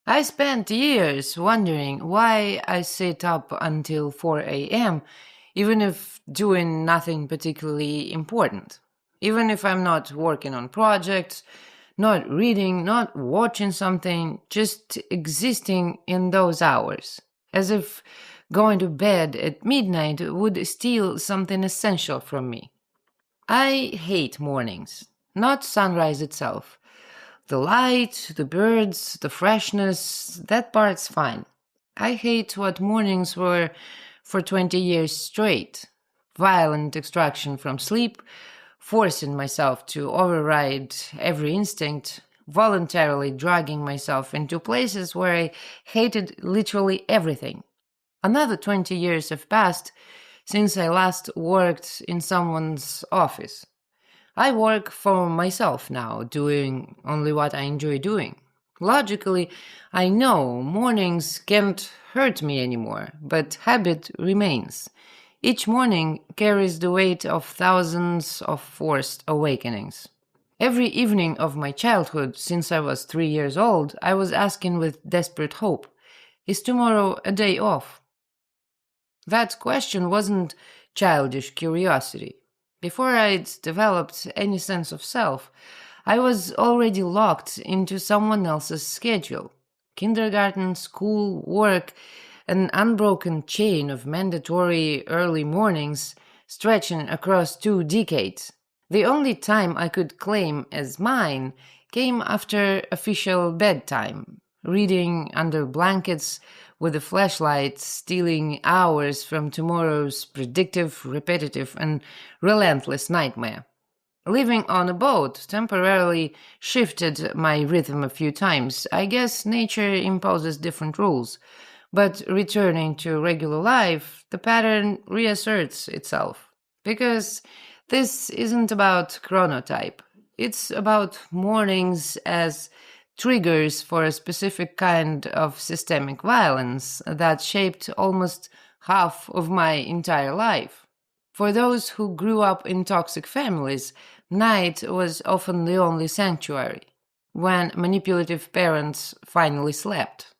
I spent years wondering why I sit up until 4 a.m., even if doing nothing particularly important. Even if I'm not working on projects, not reading, not watching something, just existing in those hours. As if going to bed at midnight would steal something essential from me. I hate mornings, not sunrise itself. The light, the birds, the freshness, that part's fine. I hate what mornings were for 20 years straight. Violent extraction from sleep, forcing myself to override every instinct, voluntarily dragging myself into places where I hated literally everything. Another 20 years have passed since I last worked in someone's office. I work for myself now, doing only what I enjoy doing. Logically, I know mornings can't hurt me anymore, but habit remains. Each morning carries the weight of thousands of forced awakenings. Every evening of my childhood, since I was 3 years old, I was asking with desperate hope, is tomorrow a day off? That question wasn't childish curiosity. Before I'd developed any sense of self, I was already locked into someone else's schedule. Kindergarten, school, work, an unbroken chain of mandatory early mornings stretching across 2 decades. The only time I could claim as mine came after official bedtime, reading under blankets with a flashlight, stealing hours from tomorrow's predictive, repetitive, and relentless nightmare. Living on a boat temporarily shifted my rhythm a few times. I guess nature imposes different rules, but returning to regular life, the pattern reasserts itself. Because this isn't about chronotype, it's about mornings as triggers for a specific kind of systemic violence that shaped almost half of my entire life. For those who grew up in toxic families, night was often the only sanctuary. When manipulative parents finally slept,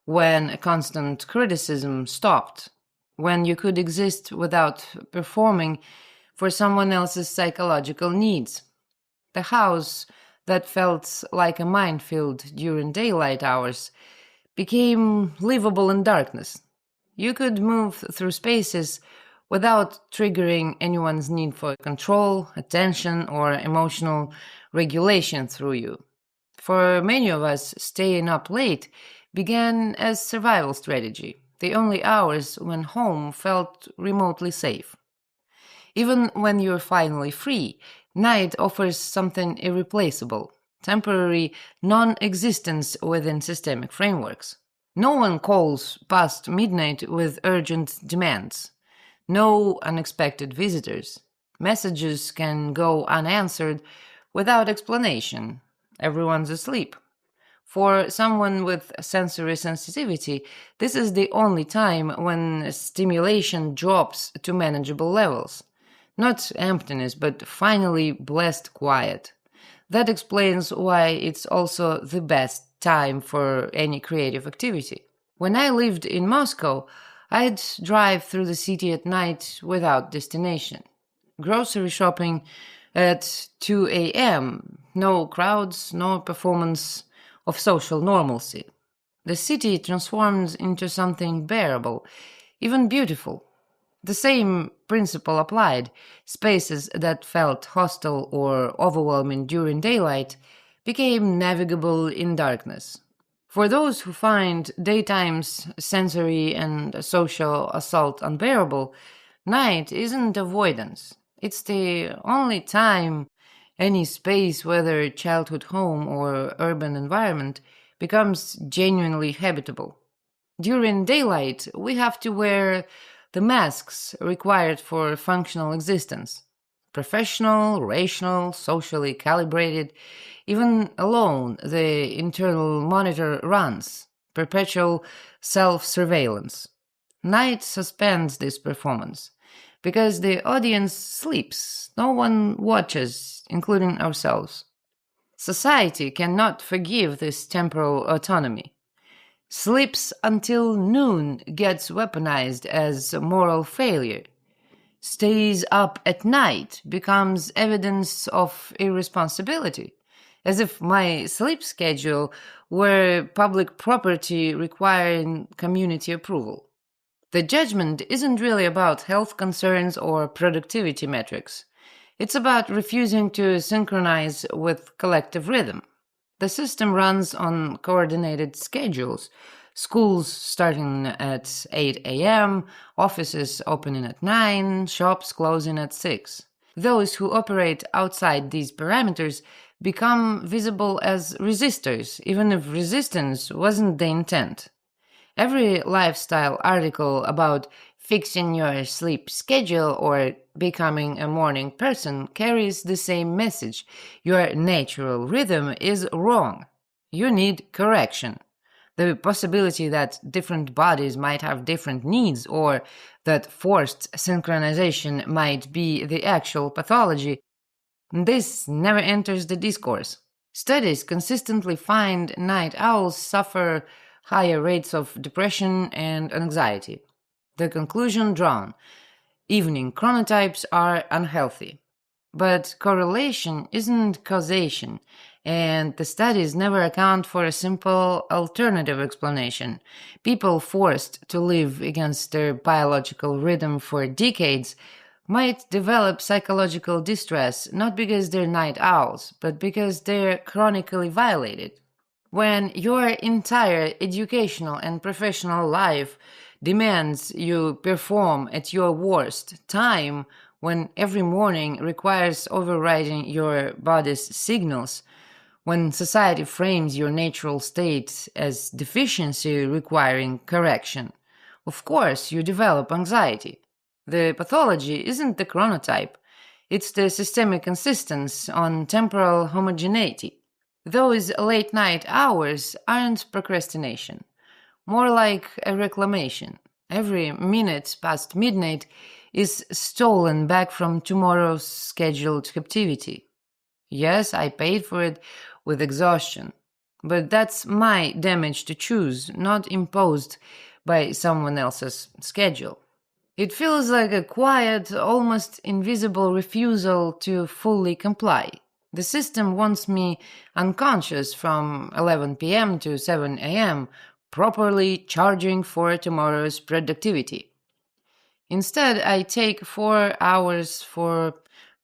when constant criticism stopped, when you could exist without performing for someone else's psychological needs. The house that felt like a minefield during daylight hours became livable in darkness. You could move through spaces without triggering anyone's need for control, attention, or emotional regulation through you. For many of us, staying up late began as survival strategy, the only hours when home felt remotely safe. Even when you're finally free, night offers something irreplaceable, temporary non existence within systemic frameworks. No one calls past midnight with urgent demands. No unexpected visitors. Messages can go unanswered without explanation. Everyone's asleep. For someone with sensory sensitivity, this is the only time when stimulation drops to manageable levels. Not emptiness, but finally blessed quiet. That explains why it's also the best time for any creative activity. When I lived in Moscow, I'd drive through the city at night without destination. Grocery shopping at 2 a.m., no crowds, no performance of social normalcy. The city transforms into something bearable, even beautiful. The same principle applied. Spaces that felt hostile or overwhelming during daylight became navigable in darkness. For those who find daytime's sensory and social assault unbearable, night isn't avoidance. It's the only time any space, whether childhood home or urban environment, becomes genuinely habitable. During daylight, we have to wear the masks required for functional existence. Professional, rational, socially calibrated, even alone, the internal monitor runs, perpetual self surveillance. Night suspends this performance because the audience sleeps. No one watches, including ourselves. Society cannot forgive this temporal autonomy. Sleeps until noon gets weaponized as a moral failure. Stays up at night becomes evidence of irresponsibility, as if my sleep schedule were public property requiring community approval. The judgment isn't really about health concerns or productivity metrics. It's about refusing to synchronize with collective rhythm. The system runs on coordinated schedules. Schools starting at 8 a.m., offices opening at 9, shops closing at 6. Those who operate outside these parameters become visible as resistors, even if resistance wasn't the intent. Every lifestyle article about fixing your sleep schedule or becoming a morning person carries the same message. Your natural rhythm is wrong. You need correction. The possibility that different bodies might have different needs or that forced synchronization might be the actual pathology, this never enters the discourse. Studies consistently find night owls suffer higher rates of depression and anxiety. The conclusion drawn: evening chronotypes are unhealthy. But correlation isn't causation, and the studies never account for a simple alternative explanation. People forced to live against their biological rhythm for decades might develop psychological distress not because they're night owls, but because they're chronically violated. When your entire educational and professional life demands you perform at your worst time, when every morning requires overriding your body's signals, when society frames your natural state as deficiency requiring correction, of course you develop anxiety. The pathology isn't the chronotype, it's the systemic insistence on temporal homogeneity. Those late night hours aren't procrastination, more like a reclamation. Every minute past midnight is stolen back from tomorrow's scheduled captivity. Yes, I paid for it with exhaustion, but that's my damage to choose, not imposed by someone else's schedule. It feels like a quiet, almost invisible refusal to fully comply. The system wants me unconscious from 11 p.m. to 7 a.m., properly charging for tomorrow's productivity. Instead, I take 4 hours for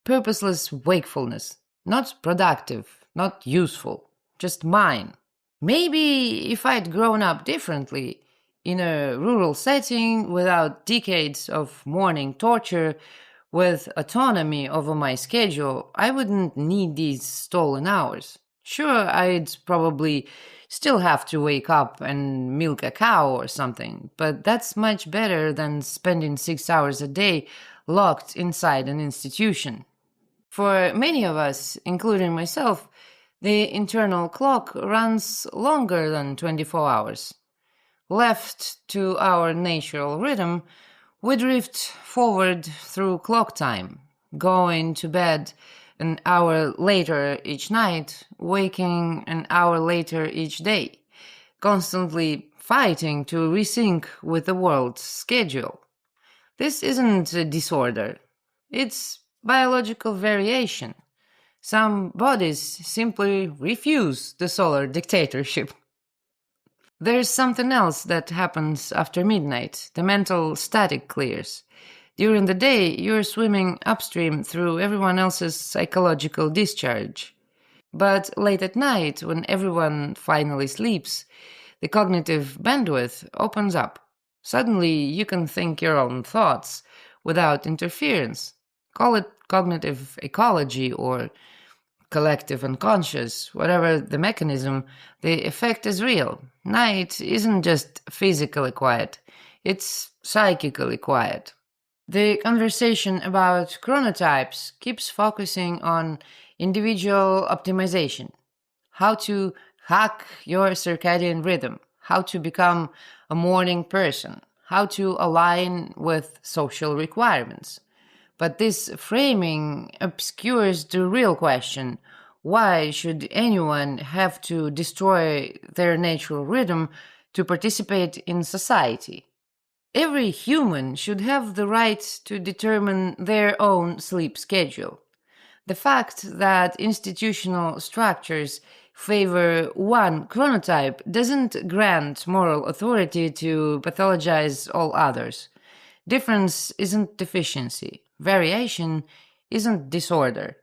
purposeless wakefulness. Not productive, not useful, just mine. Maybe if I'd grown up differently, in a rural setting, without decades of morning torture, with autonomy over my schedule, I wouldn't need these stolen hours. Sure, I'd probably still have to wake up and milk a cow or something, but that's much better than spending 6 hours a day locked inside an institution. For many of us, including myself, the internal clock runs longer than 24 hours. Left to our natural rhythm, we drift forward through clock time, going to bed an hour later each night, waking an hour later each day, constantly fighting to resync with the world's schedule. This isn't a disorder, it's biological variation. Some bodies simply refuse the solar dictatorship. There's something else that happens after midnight. The mental static clears. During the day, you're swimming upstream through everyone else's psychological discharge. But late at night, when everyone finally sleeps, the cognitive bandwidth opens up. Suddenly, you can think your own thoughts without interference. Call it cognitive ecology or collective unconscious, whatever the mechanism, the effect is real. Night isn't just physically quiet, it's psychically quiet. The conversation about chronotypes keeps focusing on individual optimization, how to hack your circadian rhythm, how to become a morning person, how to align with social requirements. But this framing obscures the real question: why should anyone have to destroy their natural rhythm to participate in society. Every human should have the right to determine their own sleep schedule. The fact that institutional structures favor one chronotype doesn't grant moral authority to pathologize all others. Difference isn't deficiency, variation isn't disorder.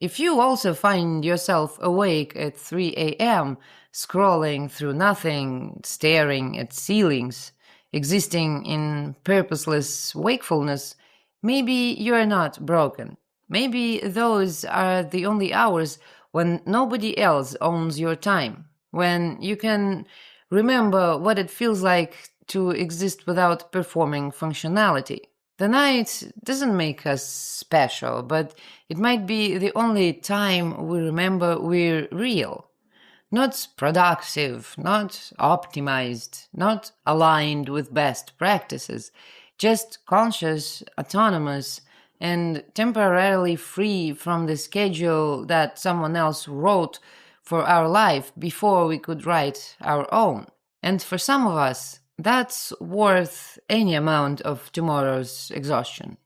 If you also find yourself awake at 3 a.m., scrolling through nothing, staring at ceilings, existing in purposeless wakefulness, maybe you're not broken. Maybe those are the only hours when nobody else owns your time, when you can remember what it feels like to exist without performing functionality. The night doesn't make us special, but it might be the only time we remember we're real. Not productive, not optimized, not aligned with best practices, just conscious, autonomous, and temporarily free from the schedule that someone else wrote for our life before we could write our own. And for some of us, that's worth any amount of tomorrow's exhaustion.